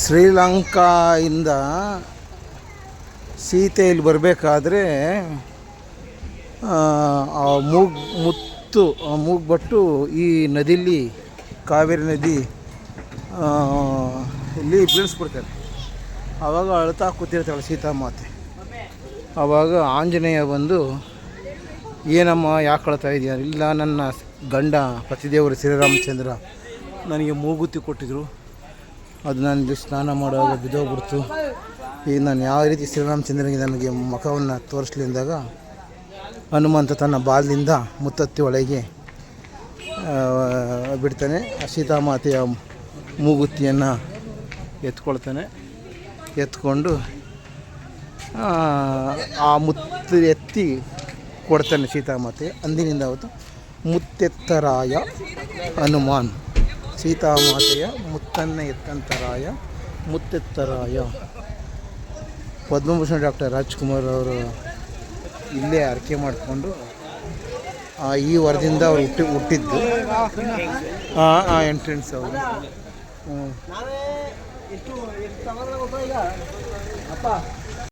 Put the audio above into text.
ಶ್ರೀಲಂಕಾಯಿಂದ ಸೀತೆ ಇಲ್ಲಿ ಬರಬೇಕಾದ್ರೆ ಮೂಗ್ಬಟ್ಟು ಈ ನದಿಲಿ ಕಾವೇರಿ ನದಿ ಇಲ್ಲಿ ಬೀಳಿಸ್ಬಿಡ್ತಾರೆ. ಆವಾಗ ಅಳ್ತಾ ಕೂತಿರ್ತಾಳೆ ಸೀತಾಮಾತೆ. ಆವಾಗ ಆಂಜನೇಯ ಬಂದು, ಏನಮ್ಮ ಯಾಕೆ ಅಳ್ತಾ ಇದೆಯಾ? ಇಲ್ಲ, ನನ್ನ ಗಂಡ ಪತಿದೇವರು ಶ್ರೀರಾಮಚಂದ್ರ ನನಗೆ ಮೂಗುತಿ ಕೊಟ್ಟಿದ್ರು, ಅದು ನನಗೆ ಸ್ನಾನ ಮಾಡುವಾಗ ಬಿದ್ದೋಗ್ಬಿಡ್ತು. ಈಗ ನಾನು ಯಾವ ರೀತಿ ಶ್ರೀರಾಮಚಂದ್ರನಿಗೆ ನನಗೆ ಮುಖವನ್ನು ತೋರಿಸ್ಲಿ ಅಂದಾಗ ಹನುಮಂತ ತನ್ನ ಬಾಲದಿಂದ ಮುತ್ತತ್ತಿ ಒಳಗೆ ಬಿಡ್ತಾನೆ. ಸೀತಾಮಾತೆಯ ಮೂಗುತಿಯನ್ನು ಎತ್ಕೊಳ್ತಾನೆ. ಎತ್ಕೊಂಡು ಆ ಮುತ್ತು ಎತ್ತಿ ಕೊಡ್ತಾನೆ ಸೀತಾಮಾತೆ. ಅಂದಿನಿಂದ ಅವತ್ತು ಮುತ್ತೆತ್ತರಾಯ ಹನುಮಾನ್, ಸೀತಾಮಾತೆಯ ಮುತ್ತನ್ನು ಎತ್ತಂತರಾಯ ಮುತ್ತೆತ್ತರಾಯ. ಪದ್ಮಭೂಷಣ ಡಾಕ್ಟರ್ ರಾಜ್ಕುಮಾರ್ ಅವರು ಇಲ್ಲೇ ಆರೈಕೆ ಮಾಡಿಕೊಂಡು ಈ ವರದಿಂದ ಅವರು ಹುಟ್ಟಿದ್ದು ಎಂಟ್ರೆನ್ಸ್ ಅವರು.